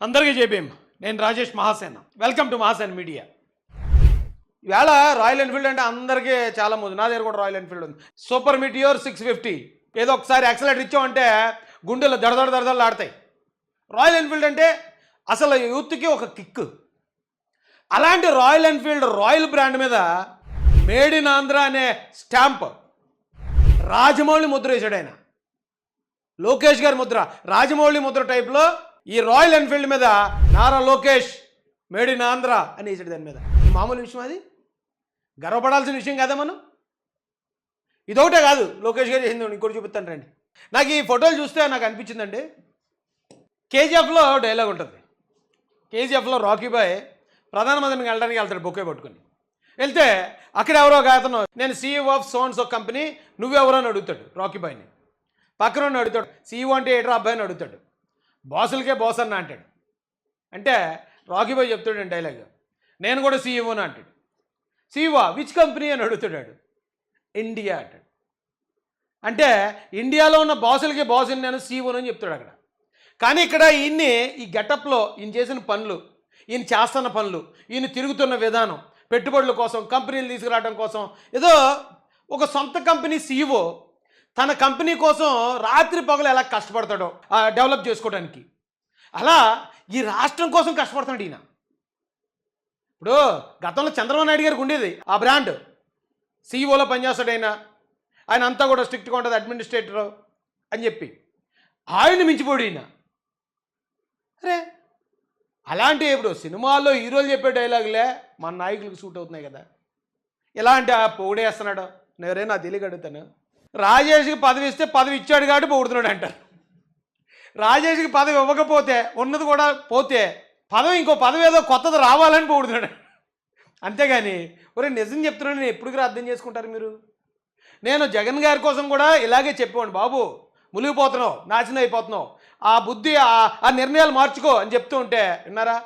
అందరికీ జేబీఎం. నేను Rajesh Mahasena. Welcome to Mahasena media. ఇవాళ రాయల్ ఎన్ఫీల్డ్ అంటే అందరికీ చాలా ముందు, నా దగ్గర కూడా రాయల్ ఎన్ఫీల్డ్ ఉంది. సూపర్ మీటియోర్ 650 ఏదో ఒకసారి యాక్సిలేటర్ ఇచ్చామంటే గుండెలు దడదడలు ఆడతాయి. రాయల్ ఎన్ఫీల్డ్ అంటే అసలు యూత్కి ఒక కిక్. అలాంటి రాయల్ ఎన్ఫీల్డ్ రాయల్ బ్రాండ్ మీద మేడ్ ఇన్ ఆంధ్ర అనే స్టాంప్ రాజమౌళి ముద్ర వేసాడు ఆయన. లోకేష్ గారి ముద్ర, రాజమౌళి ముద్ర టైప్లో ఈ రాయల్ ఎన్ఫీల్డ్ మీద నారా లోకేష్ మేడ్ ఇన్ ఆంధ్ర అని వేసాడు. దాని మీద మామూలు విషయం, అది గర్వపడాల్సిన విషయం కదా. మనం ఇదొకటే కాదు లోకేష్ గారు చేసింది, ఇంకోటి చూపిస్తాను రండి. నాకు ఈ ఫోటోలు చూస్తే నాకు అనిపించిందండి, కేజీఎఫ్లో డైలాగ్ ఉంటుంది. కేజీఎఫ్లో రాకీ బాయ్ ప్రధానమంత్రిని వెళ్ళడానికి వెళ్తాడు బొకే పట్టుకుని. వెళ్తే అక్కడ ఎవరో అతను, నేను CEO of sons of company, నువ్వెవరో అని అడుగుతాడు రాకీ బాయ్ని. పక్కన అడుగుతాడు సీఈఓ అంటే ఏట్రా అబ్బాయి అని అడుగుతాడు. బాసులకే బాస్ అన్న అంటాడు. అంటే రాకీ బాయ్ చెప్తాడు డైలాగ్, నేను కూడా సీఈఓని అంటాడు. సీఈఓ విచ్ కంపెనీ అని అడుగుతాడు. ఇండియా అంటాడు. అంటే ఇండియాలో ఉన్న బాసులకి బాస్ నేను సీఈఓని అని చెప్తాడు అక్కడ. కానీ ఇక్కడ ఈయన్ని ఈ గెటప్లో ఈయన చేసిన పనులు, ఈయన చేస్తున్న పనులు, ఈయన తిరుగుతున్న విధానం, పెట్టుబడుల కోసం, కంపెనీలు తీసుకురావడం కోసం, ఏదో ఒక సొంత కంపెనీ సీఈఓ తన కంపెనీ కోసం రాత్రి పగలు ఎలా కష్టపడతాడో డెవలప్ చేసుకోవడానికి, అలా ఈ రాష్ట్రం కోసం కష్టపడుతున్నాడు ఈయన. ఇప్పుడు గతంలో చంద్రబాబు నాయుడు గారికి ఉండేది ఆ బ్రాండ్, సీఈఓలో పనిచేస్తాడు ఆయన. ఆయన అంతా కూడా స్ట్రిక్ట్గా ఉంటుంది, అడ్మినిస్ట్రేటర్ అని చెప్పి. ఆయన మించిపోడు ఈయన. అరే అలాంటి ఇప్పుడు సినిమాల్లో హీరోలు చెప్పే డైలాగులే మన నాయకులకు సూట్ అవుతున్నాయి కదా. ఇలాంటి పొగిడేస్తున్నాడు. నేరేనా తెలియక అడుగుతాను. రాజేష్కి పదవి ఇస్తే పదవి ఇచ్చాడు కాబట్టి పొగుడుతున్నాడు అంటారు. రాజేష్కి పదవి ఇవ్వకపోతే ఉన్నది కూడా పోతే పదవి ఇంకో పదవి ఏదో కొత్తది రావాలని పొగుడుతున్నాడు. అంతేగాని ఒరే నిజం చెప్తున్నాను, నేను ఎప్పటికీ అర్థం చేసుకుంటారు మీరు. నేను జగన్ గారి కోసం కూడా ఇలాగే చెప్పేవాడు, బాబు మునిగిపోతున్నావు, నాశనం అయిపోతున్నావు, ఆ బుద్ధి ఆ నిర్ణయాలు మార్చుకో అని చెప్తూ ఉంటే విన్నారా?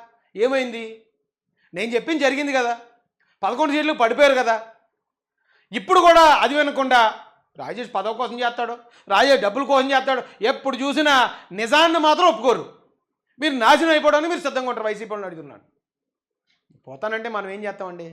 ఏమైంది? నేను చెప్పింది జరిగింది కదా. 11 సీట్లు పడిపోయారు కదా. ఇప్పుడు కూడా అది వినకుండా రాజేష్ పదవి కోసం చేస్తాడు, రాజేష్ డబ్బుల కోసం చేస్తాడు. ఎప్పుడు చూసినా నిజాన్ని మాత్రం ఒప్పుకోరు. మీరు నాశనం అయిపోవడానికి మీరు సిద్ధంగా ఉంటారు. వైసీపీ వాళ్ళని అడుగుతున్నాను. పోతానంటే మనం ఏం చేస్తామండి?